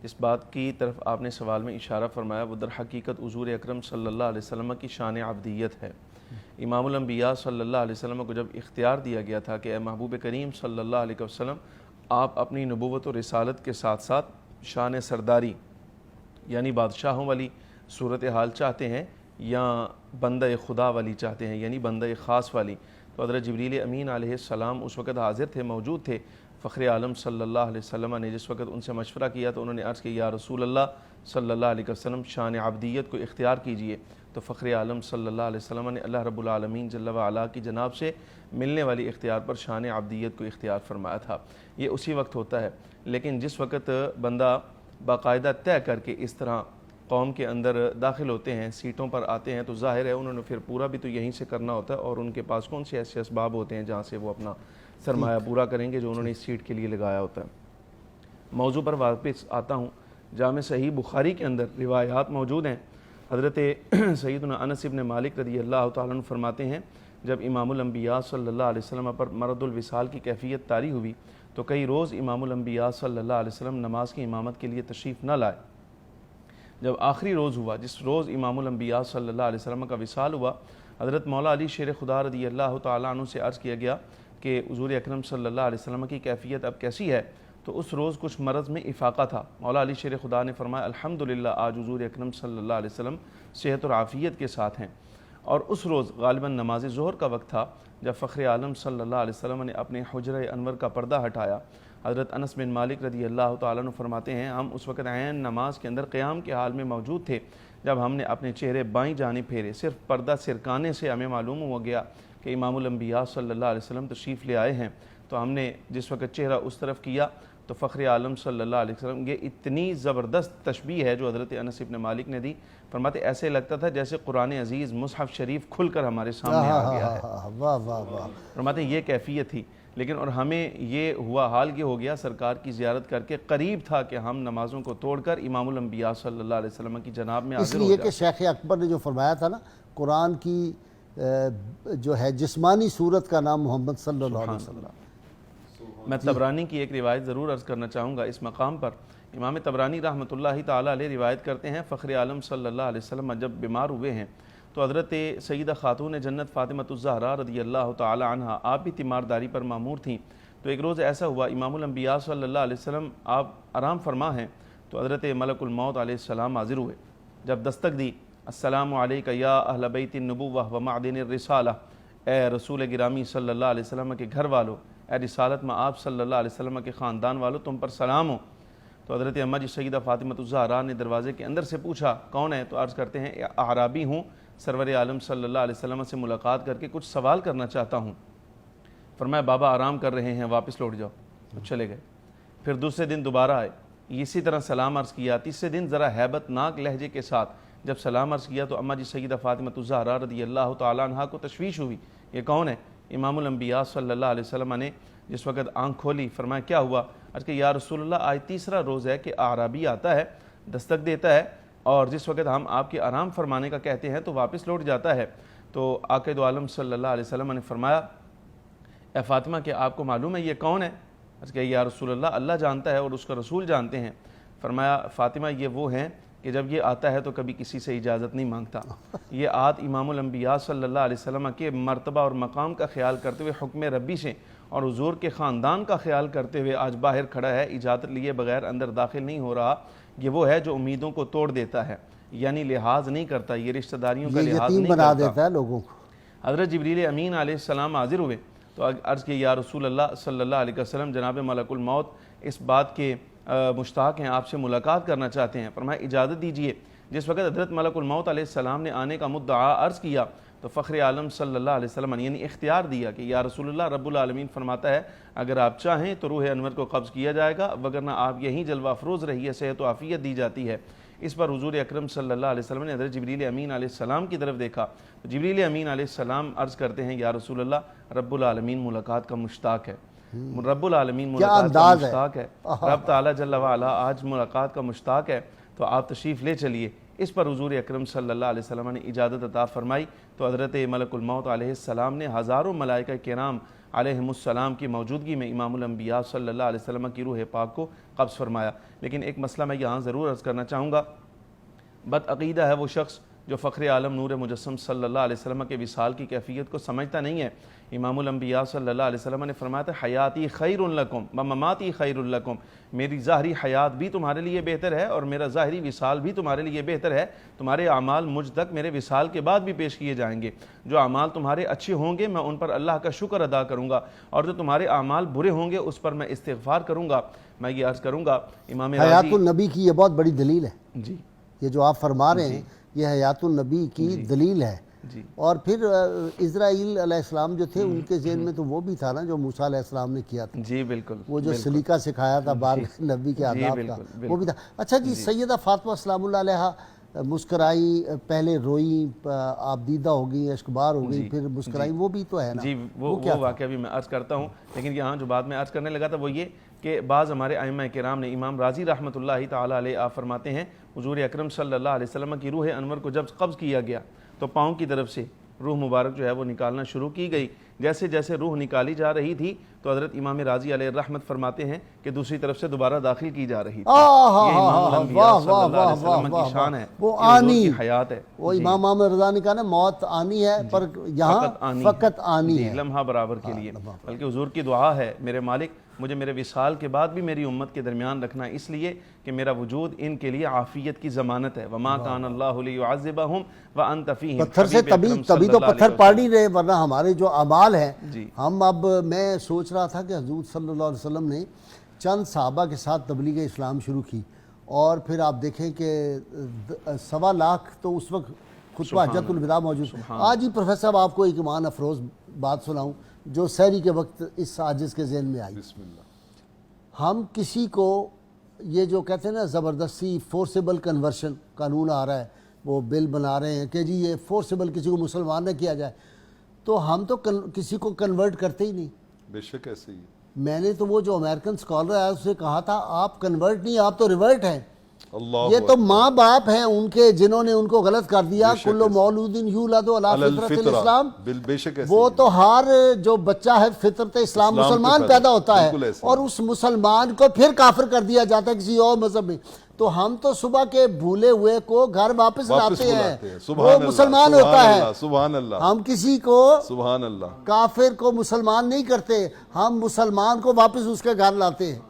جس بات کی طرف آپ نے سوال میں اشارہ فرمایا وہ در حقیقت حضور اکرم صلی اللہ علیہ وسلم کی شان عبدیت ہے۔ امام الانبیاء صلی اللہ علیہ وسلم کو جب اختیار دیا گیا تھا کہ اے محبوب کریم صلی اللہ علیہ وسلم آپ اپنی نبوت و رسالت کے ساتھ ساتھ شان سرداری یعنی بادشاہوں والی صورتحال چاہتے ہیں یا بندہ خدا والی چاہتے ہیں یعنی بندہ خاص والی، تو حضرت جبریل امین علیہ السلام اس وقت حاضر تھے، موجود تھے۔ فخر عالم صلی اللہ علیہ وسلم نے جس وقت ان سے مشورہ کیا تو انہوں نے عرض کیا یا رسول اللہ صلی اللہ علیہ وسلم شان عبدیت کو اختیار کیجئے، تو فخر عالم صلی اللہ علیہ وسلم نے اللہ رب العالمین جل وعلا کی جناب سے ملنے والی اختیار پر شان عبدیت کو اختیار فرمایا تھا۔ یہ اسی وقت ہوتا ہے، لیکن جس وقت بندہ باقاعدہ طے کر کے اس طرح قوم کے اندر داخل ہوتے ہیں، سیٹوں پر آتے ہیں، تو ظاہر ہے انہوں نے پھر پورا بھی تو یہیں سے کرنا ہوتا ہے، اور ان کے پاس کون سے ایسے اسباب ہوتے ہیں جہاں سے وہ اپنا سرمایہ پورا کریں گے جو انہوں نے اس سیٹ کے لیے لگایا ہوتا ہے۔ موضوع پر واپس آتا ہوں۔ جامع صحیح بخاری کے اندر روایات موجود ہیں۔ حضرت سیدنا انس بن مالک رضی اللہ تعالیٰ عنہ فرماتے ہیں جب امام الانبیاء صلی اللہ علیہ وسلم پر مرض الوصال کی کیفیت طاری ہوئی تو کئی روز امام الانبیاء صلی اللہ علیہ وسلم نماز کی امامت کے لیے تشریف نہ لائے۔ جب آخری روز ہوا، جس روز امام الانبیاء صلی اللہ علیہ وسلم کا وصال ہوا، حضرت مولا علی شیر خدا رضی اللہ تعالیٰ عنہ سے عرض کیا گیا کہ حضور اکرم صلی اللہ علیہ وسلم کی کیفیت اب کیسی ہے؟ تو اس روز کچھ مرض میں افاقہ تھا۔ مولا علی شیر خدا نے فرمایا الحمدللہ آج حضور اکرم صلی اللہ علیہ وسلم صحت اور عافیت کے ساتھ ہیں۔ اور اس روز غالباً نماز ظہر کا وقت تھا جب فخر عالم صلی اللہ علیہ وسلم نے اپنے حجرہ انور کا پردہ ہٹایا۔ حضرت انس بن مالک رضی اللہ تعالیٰ عنہ فرماتے ہیں ہم اس وقت عین نماز کے اندر قیام کے حال میں موجود تھے جب ہم نے اپنے چہرے بائیں جانب پھیرے، صرف پردہ سرکانے سے ہمیں معلوم ہو گیا کہ امام الانبیاء صلی اللہ علیہ وسلم تشریف لے آئے ہیں۔ تو ہم نے جس وقت چہرہ اس طرف کیا تو فخر عالم صلی اللہ علیہ وسلم، یہ اتنی زبردست تشبیہ ہے جو حضرت انس بن مالک نے دی، فرماتے ایسے لگتا تھا جیسے قرآن عزیز مصحف شریف کھل کر ہمارے سامنے آ گیا ہے۔ واہ واہ واہ، فرماتے یہ کیفیت تھی، لیکن اور ہمیں یہ ہوا حال یہ ہو گیا سرکار کی زیارت کر کے قریب تھا کہ ہم نمازوں کو توڑ کر امام الانبیاء صلی اللہ علیہ وسلم کی جناب میں اس حاضر ہو لیے جائے۔ کہ شیخ اکبر نے جو فرمایا تھا نا، قرآن کی جو ہے جسمانی صورت کا نام محمد صلی اللہ علیہ وسلم۔ میں تبرانی کی ایک روایت ضرور عرض کرنا چاہوں گا اس مقام پر۔ امام تبرانی رحمۃ اللہ تعالیٰ علیہ روایت کرتے ہیں فخر عالم صلی اللہ علیہ وسلم جب بیمار ہوئے ہیں تو حضرت سیدہ خاتون جنت فاطمۃ الزہرا رضی اللہ تعالیٰ عنہا آپ بھی تیمارداری پر مامور تھیں۔ تو ایک روز ایسا ہوا امام الانبیاء صلی اللہ علیہ وسلم آپ آرام فرما ہیں تو حضرت ملک الموت علیہ السلام حاضر ہوئے۔ جب دستک دی السلام علیک یا اہل بیت النبوہ و معدن الرسالہ، اے رسول گرامی صلی اللہ علیہ وسلم کے گھر والو، اے رسالت میں آپ صلی اللہ علیہ وسلم کے خاندان والو، تم پر سلام ہو۔ تو حضرت اماں جی سیدہ فاطمۃ الزہرا نے دروازے کے اندر سے پوچھا کون ہے؟ تو عرض کرتے ہیں اعرابی ہوں، سرور عالم صلی اللہ علیہ وسلم سے ملاقات کر کے کچھ سوال کرنا چاہتا ہوں۔ فرمایا بابا آرام کر رہے ہیں، واپس لوٹ جاؤ۔ تو چلے گئے۔ پھر دوسرے دن دوبارہ آئے، اسی طرح سلام عرض کیا۔ تیسرے دن ذرا ہیبت ناک لہجے کے ساتھ جب سلام عرض کیا تو اماں جی سیدہ فاطمۃ الزہرا رضی اللہ تعالیٰ عنہا کو تشویش ہوئی، یہ کون ہے؟ امام الانبیاء صلی اللہ علیہ وسلم نے جس وقت آنکھ کھولی فرمایا کیا ہوا؟ عرض کہ یا رسول اللہ آج تیسرا روز ہے کہ اعرابی آتا ہے، دستک دیتا ہے، اور جس وقت ہم آپ کے آرام فرمانے کا کہتے ہیں تو واپس لوٹ جاتا ہے۔ تو آقا دو عالم صلی اللہ علیہ وسلم نے فرمایا اے فاطمہ کہ آپ کو معلوم ہے یہ کون ہے؟ عرض کہ یا رسول اللہ اللہ جانتا ہے اور اس کا رسول جانتے ہیں۔ فرمایا فاطمہ یہ وہ ہیں کہ جب یہ آتا ہے تو کبھی کسی سے اجازت نہیں مانگتا۔ یہ آت امام الانبیاء صلی اللہ علیہ وسلم کے مرتبہ اور مقام کا خیال کرتے ہوئے حکم ربی سے اور حضور کے خاندان کا خیال کرتے ہوئے آج باہر کھڑا ہے، اجازت لیے بغیر اندر داخل نہیں ہو رہا۔ یہ وہ ہے جو امیدوں کو توڑ دیتا ہے، یعنی لحاظ نہیں کرتا، یہ رشتہ داریوں کا لحاظ نہیں بنا کرتا۔ دیتا ہے لوگوں کو۔ حضرت جبریل امین علیہ السلام حاضر ہوئے تو عرض کی یا رسول اللہ صلی اللہ علیہ وسلم جناب ملک الموت اس بات کے مشتاق ہیں، آپ سے ملاقات کرنا چاہتے ہیں۔ فرمایا اجازت دیجئے۔ جس وقت حضرت ملک الموت علیہ السلام نے آنے کا مدعا عرض کیا تو فخر عالم صلی اللہ علیہ وسلم نے یعنی اختیار دیا کہ یا رسول اللہ رب العالمین فرماتا ہے اگر آپ چاہیں تو روح انور کو قبض کیا جائے گا، وگرنہ آپ یہیں جلوہ افروز رہیے، صحت و عافیت دی جاتی ہے۔ اس پر حضور اکرم صلی اللہ علیہ وسلم نے حضرت جبریل امین علیہ السلام کی طرف دیکھا تو جبریل امین علیہ السلام عرض کرتے ہیں یا رسول اللہ رب العالمین ملاقات کا مشتاق ہے، رب العالمین ملاقات کا مشتاق ہے، رب تعالیٰ جل وعلا آج ملاقات کا مشتاق ہے، تو آپ تشریف لے چلیے۔ اس پر حضور اکرم صلی اللہ علیہ وسلم نے اجازت عطا فرمائی تو حضرت ملک الموت علیہ السلام نے ہزاروں ملائکہ کرام علیہم السلام کی موجودگی میں امام الانبیاء صلی اللہ علیہ وسلم کی روح پاک کو قبض فرمایا۔ لیکن ایک مسئلہ میں یہاں ضرور عرض کرنا چاہوں گا، بد عقیدہ ہے وہ شخص جو فخر عالم نور مجسم صلی اللہ علیہ وسلم کے وصال کی کیفیت کو سمجھتا نہیں ہے۔ امام الانبیاء صلی اللہ علیہ وسلم نے فرمایا تھا حیاتی خیر لکم ومماتی خیر لکم، میری ظاہری حیات بھی تمہارے لیے بہتر ہے اور میرا ظاہری وصال بھی تمہارے لیے بہتر ہے۔ تمہارے اعمال مجھ تک میرے وصال کے بعد بھی پیش کیے جائیں گے، جو اعمال تمہارے اچھے ہوں گے میں ان پر اللہ کا شکر ادا کروں گا، اور جو تمہارے اعمال برے ہوں گے اس پر میں استغفار کروں گا۔ میں یہ عرض کروں گا امام حیات راضی النبی کی یہ بہت بڑی دلیل ہے، جی یہ جو آپ فرما رہے ہیں یہ حیات النبی کی دلیل ہے۔ جی اور پھر اسرائیل علیہ السلام جو تھے ان کے ذہن میں تو وہ بھی تھا نا جو موسیٰ علیہ السلام نے کیا تھا، جی بالکل، وہ جو سلیقہ سکھایا تھا بار نبی کے آداب کا، وہ بھی تھا۔ اچھا جی، سیدہ فاطمہ سلام اللہ علیہ مسکرائی، پہلے روئیں، آپ دیدہ ہو گئی، اشکبار ہو گئی، پھر مسکرائی، وہ بھی تو ہے نا؟ جی وہ واقعہ بھی میں عرض کرتا ہوں، لیکن یہاں جو بات میں عرض کرنے لگا تھا وہ یہ کہ بعض ہمارے ائمہ کرام نے، امام راضی رحمۃ اللہ تعالیٰ علیہ آپ فرماتے ہیں حضور اکرم صلی اللہ علیہ وسلم کی روح انور کو جب قبض کیا گیا تو پاؤں کی طرف سے روح مبارک جو ہے وہ نکالنا شروع کی گئی۔ جیسے جیسے روح نکالی جا رہی تھی تو حضرت امام راضی علیہ الرحمت فرماتے ہیں کہ دوسری طرف سے دوبارہ داخل کی جا رہی تھی۔ یہ امام الانبیاء صلی اللہ علیہ وسلم کی شان ہے، وہ یہ حضور آنی کی حیات ہے۔ وہ امام محمد رضا نے کہا نا موت آنی ہے پر یہاں فقط آنی ہے، لمحہ برابر کے لیے، بلکہ حضور کی دعا ہے میرے مالک مجھے میرے وصال کے بعد بھی میری امت کے درمیان رکھنا، اس لیے کہ میرا وجود ان کے لیے عافیت کی ضمانت ہے۔ وما کان اللہ لیعذبہم وانت فیہم، پتھر سے تبھی تو پتھر پڑ نہیں رہے، ورنہ ہمارے جو اعمال ہیں ہم اب، میں سوچ رہا تھا کہ حضور صلی اللہ علیہ وسلم نے چند صحابہ کے ساتھ تبلیغ اسلام شروع کی، اور پھر آپ دیکھیں کہ 1.25 لاکھ تو اس وقت خطبہ حجۃ الوداع موجود۔ آج ہی پروفیسر صاحب آپ کو ایک ایمان افروز بات سناؤں جو سحری کے وقت اس عاجز کے ذہن میں آئی۔ بسم اللہ۔ ہم کسی کو یہ جو کہتے ہیں نا زبردستی فورسیبل کنورشن قانون آ رہا ہے، وہ بل بنا رہے ہیں کہ جی یہ فورسیبل کسی کو مسلمان نہ کیا جائے، تو ہم تو کسی کو کنورٹ کرتے ہی نہیں۔ بے شک ایسے ہی۔ میں نے تو وہ جو امریکن سکالر ہے اسے کہا تھا آپ کنورٹ نہیں، آپ تو ریورٹ ہیں۔ اللہ یہ تو ماں باپ ہیں ان کے جنہوں نے ان کو غلط کر دیا، کل مولود یولد علی فطرت الاسلام، بے شک ایسے وہ تو ہر جو بچہ ہے فطرت اسلام مسلمان پیدا ہوتا ہے، اور اس مسلمان کو پھر کافر کر دیا جاتا ہے کسی اور مذہب میں۔ تو ہم تو صبح کے بھولے ہوئے کو گھر واپس لاتے ہیں، وہ مسلمان ہوتا ہے۔ سبحان اللہ، ہم کسی کو سبحان اللہ، کافر کو مسلمان نہیں کرتے، ہم مسلمان کو واپس اس کے گھر لاتے ہیں۔